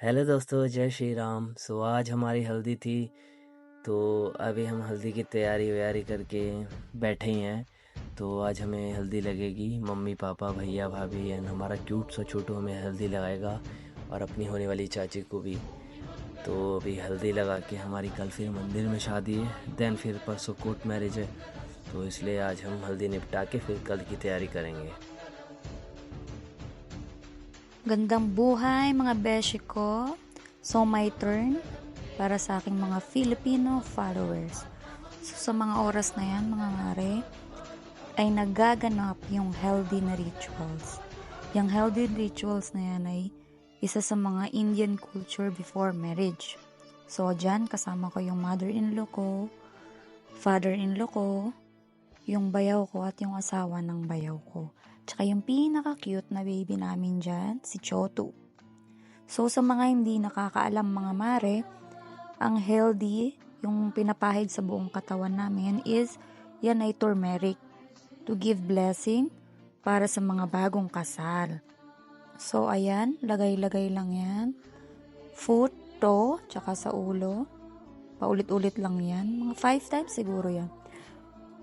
हेलो दोस्तों, जय श्री राम। आज हमारी हल्दी थी, तो अभी हम हल्दी की तैयारी वैयारी करके बैठे ही हैं। तो आज हमें हल्दी लगेगी, मम्मी पापा भैया भाभी एंड हमारा क्यूट सा छोटू हमें हल्दी लगाएगा और अपनी होने वाली चाची को भी। तो अभी हल्दी लगा के हमारी कल फिर मंदिर में शादी है, देन फिर परसों कोर्ट मैरिज है। तो इसलिए आज हम हल्दी निपटा के फिर कल की तैयारी करेंगे। Gandang buhay mga beshi ko. So my turn para sa aking mga Filipino followers. So sa mga oras na yan mga mare, ay nagaganap yung healthy na rituals. Yung healthy rituals na yan ay isa sa mga Indian culture before marriage. So dyan kasama ko yung mother-in-law ko, father-in-law ko, yung bayaw ko at yung asawa ng bayaw ko. Tsaka yung pinaka-cute na baby namin dyan, si Chotu. So sa mga hindi nakakaalam mga mare, ang healthy, yung pinapahid sa buong katawan namin is, yan ay turmeric to give blessing para sa mga bagong kasal. So ayan, lagay-lagay lang yan. Foot, toe, tsaka sa ulo. Paulit-ulit lang yan. Mga 5 times siguro yan.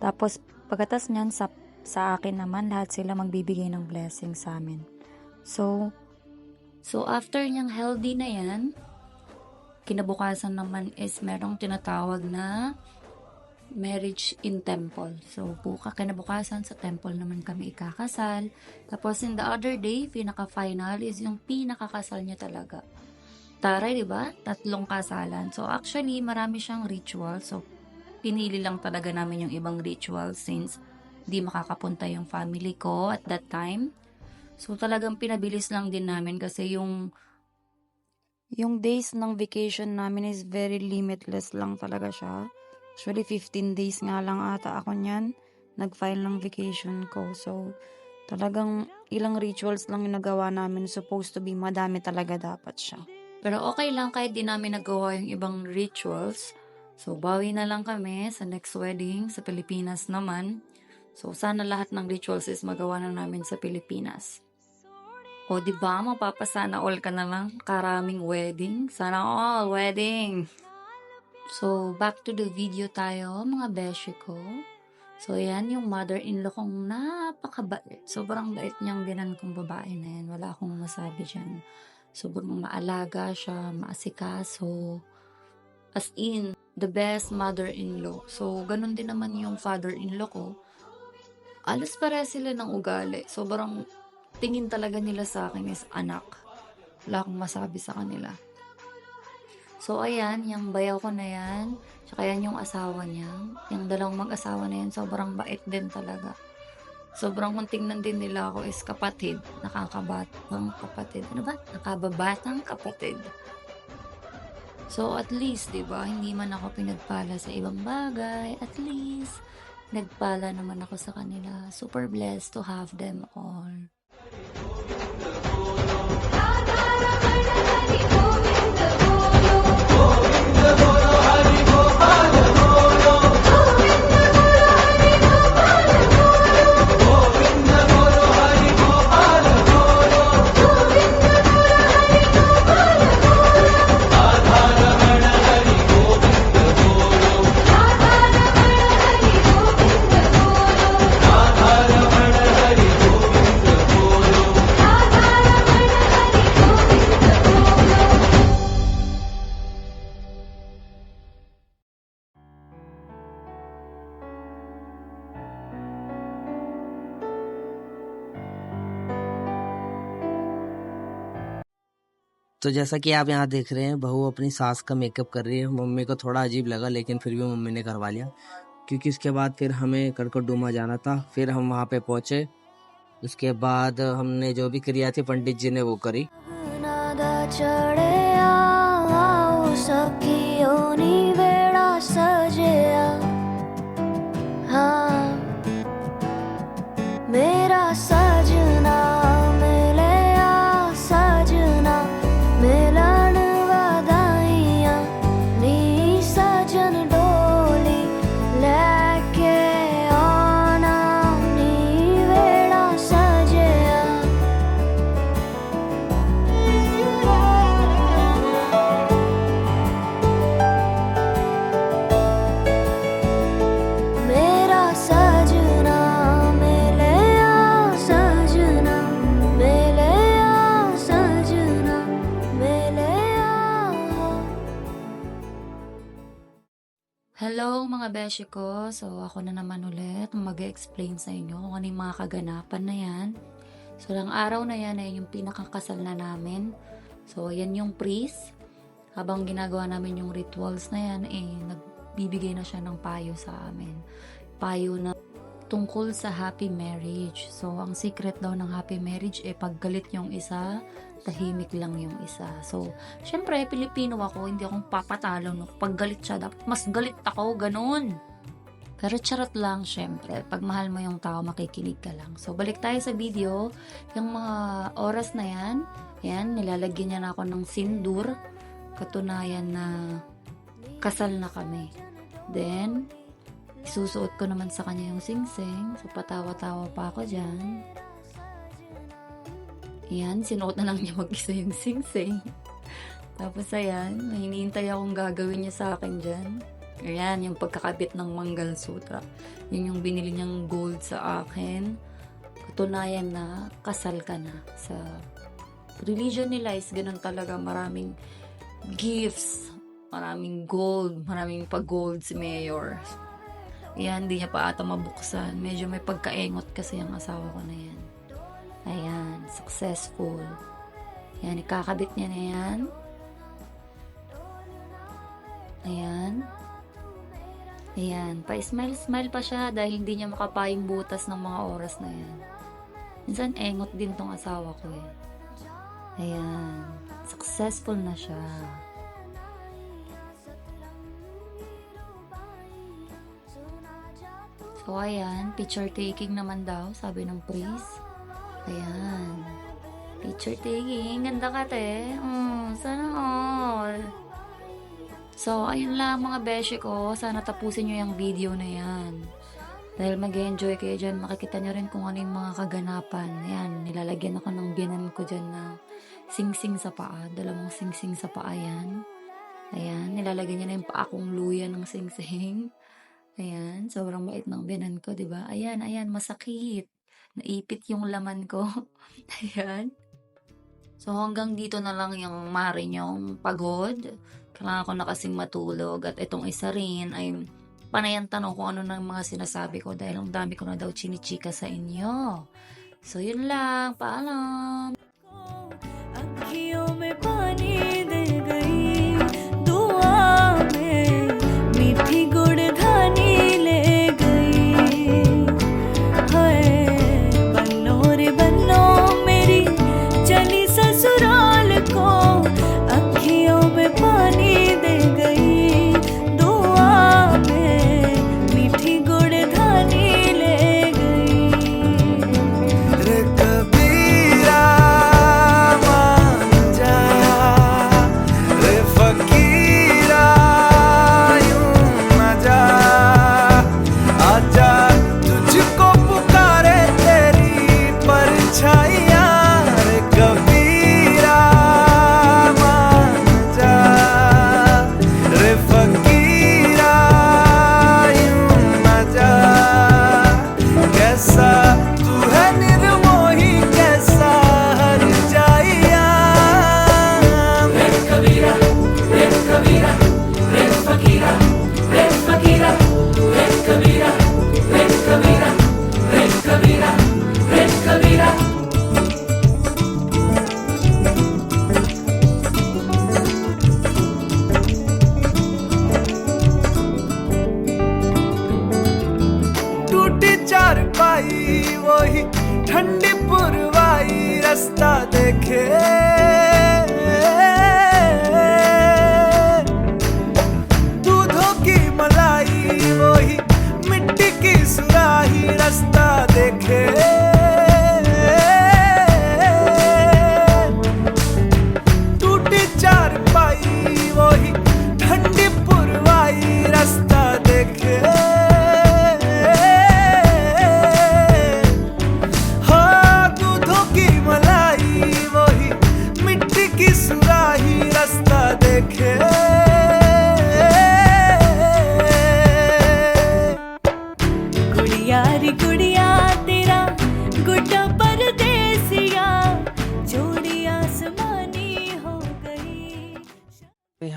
Tapos pagkatas nyan sa akin naman, lahat sila magbibigay ng blessing sa amin. So after niyang healthy na yan, kinabukasan naman is merong tinatawag na marriage in temple. So kinabukasan sa temple naman kami ikakasal. Tapos in the other day, pinaka-final is yung pinakakasal niya talaga. Taray, diba? 3 kasalan. So actually, marami siyang ritual. So pinili lang talaga namin yung ibang ritual since di makakapunta yung family ko at that time. So talagang pinabilis lang din namin kasi yung days ng vacation namin is very limitless lang talaga siya. Actually 15 days nga lang ata ako niyan nag-file ng vacation ko. So talagang ilang rituals lang yung nagawa namin. Supposed to be madami talaga dapat siya. Pero okay lang kahit di namin nagawa yung ibang rituals. So bawi na lang kami sa next wedding sa Pilipinas naman. So, sana lahat ng rituals is magawa na namin sa Pilipinas. O, diba? Mapapasana all ka na lang. Karaming wedding. Sana all wedding. So, back to the video tayo, mga beshi ko. So, yan yung mother-in-law kong napakabait. Sobrang bait niyang binan kong babae na yan. Wala akong masabi dyan. Sobrang maalaga siya, maasikaso. As in, the best mother-in-law. So, ganun din naman yung father-in-law ko. Alas pare sila ng ugali. Sobrang tingin talaga nila sa akin is anak. Wala akong masabi sa kanila. So ayan, yung bayaw ko na yan. Tsaka yan yung asawa niya. Yung dalawang mag-asawa na yan, sobrang bait din talaga. Sobrang kung tingnan din nila ako is kapatid. Nakakabatang kapatid. Ano ba? Nakababatang kapatid. So at least, diba, hindi man ako pinagpala sa ibang bagay. At least, nagpala naman ako sa kanila. Super blessed to have them all. तो जैसा कि आप यहाँ देख रहे हैं, बहू अपनी सास का मेकअप कर रही है। मम्मी को थोड़ा अजीब लगा, लेकिन फिर भी मम्मी ने करवा लिया, क्योंकि इसके बाद फिर हमें कड़कड़डूमा जाना था। फिर हम वहाँ पे पहुँचे। उसके बाद हमने जो भी क्रिया थी पंडित जी ने वो करी। मेरा सजना Hello mga beshi ko. So ako na naman ulit mag-explain sa inyo kung ano yung mga kaganapan na yan. So lang araw na yan ay yung pinakakasal na namin. So yan yung priest. Habang ginagawa namin yung rituals na yan, nagbibigay na siya ng payo sa amin. Payo na tungkol sa happy marriage. So ang secret daw ng happy marriage paggalit yung isa, tahimik lang yung isa. So, syempre, Pilipino ako, hindi akong papatalo. No? Pag galit siya, dapat mas galit ako, ganun. Pero charot lang, syempre. Pag mahal mo yung tao, makikinig ka lang. So, balik tayo sa video. Yung mga oras na yan, nilalagyan niya na ako ng sindur. Katunayan na kasal na kami. Then, isusuot ko naman sa kanya yung singsing. So, patawa-tawa pa ako dyan. Ayan, sinuot na lang niya mag-isa yung singsing. Tapos ayan, may hinihintay akong gagawin niya sa akin dyan. Ayan, yung pagkakabit ng Mangalsutra. Yun yung binili niyang gold sa akin. Katunayan na kasal ka na. Sa religion nila is ganun talaga. Maraming gifts, maraming gold, maraming pag-gold si Mayor. Ayan, hindi niya pa ata mabuksan. Medyo may pagkaengot kasi ang asawa ko na yan. Ayan, successful. Ayan, ikakabit niya na yan. Ayan. Ayan, pa-smile-smile pa siya dahil hindi niya makapayang butas ng mga oras na yan. Minsan, engot din tong asawa ko eh. Ayan, successful na siya. So, ayan, picture taking naman daw, sabi ng priest. Ayan. Picture taking. Ganda ka, te. Sana all. So, ayun lang mga beshi ko. Sana tapusin nyo yung video na yan. Dahil mag-enjoy kayo dyan, makikita nyo rin kung ano yung mga kaganapan. Ayan, nilalagyan ako ng binan ko dyan na sing-sing sa paa. Dalawang sing-sing sa paa yan. Ayan, nilalagyan nyo na yung paa kong luya ng sing-sing. Ayan, sobrang mait ng binan ko, diba? Ayan, masakit. Naipit yung laman ko. Ayan. So, hanggang dito na lang yung mari nyong pagod. Kailangan ko na kasing matulog. At itong isa rin ay panayan tanong kung ano ng mga sinasabi ko dahil ang dami ko na daw chinichika sa inyo. So, yun lang. Paalam. अँखियों में पानी दे गई दुआ में मीठी गुड़धानी ले गई हाय बन्नो रे बन्नो मेरी चली ससुराल को अँखियों में पानी दे गई दुआ में मीठी गुड़धानी ले गई रे कबीरा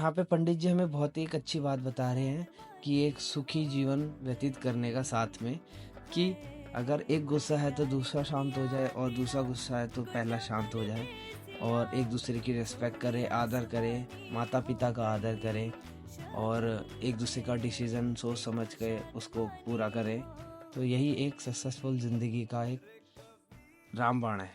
यहाँ पे पंडित जी हमें बहुत ही एक अच्छी बात बता रहे हैं कि एक सुखी जीवन व्यतीत करने का साथ में, कि अगर एक गुस्सा है तो दूसरा शांत हो जाए, और दूसरा गुस्सा है तो पहला शांत हो जाए, और एक दूसरे की रिस्पेक्ट करें, आदर करें, माता पिता का आदर करें, और एक दूसरे का डिसीज़न सोच समझ के उसको पूरा करें। तो यही एक सक्सेसफुल ज़िंदगी का एक रामबाण है।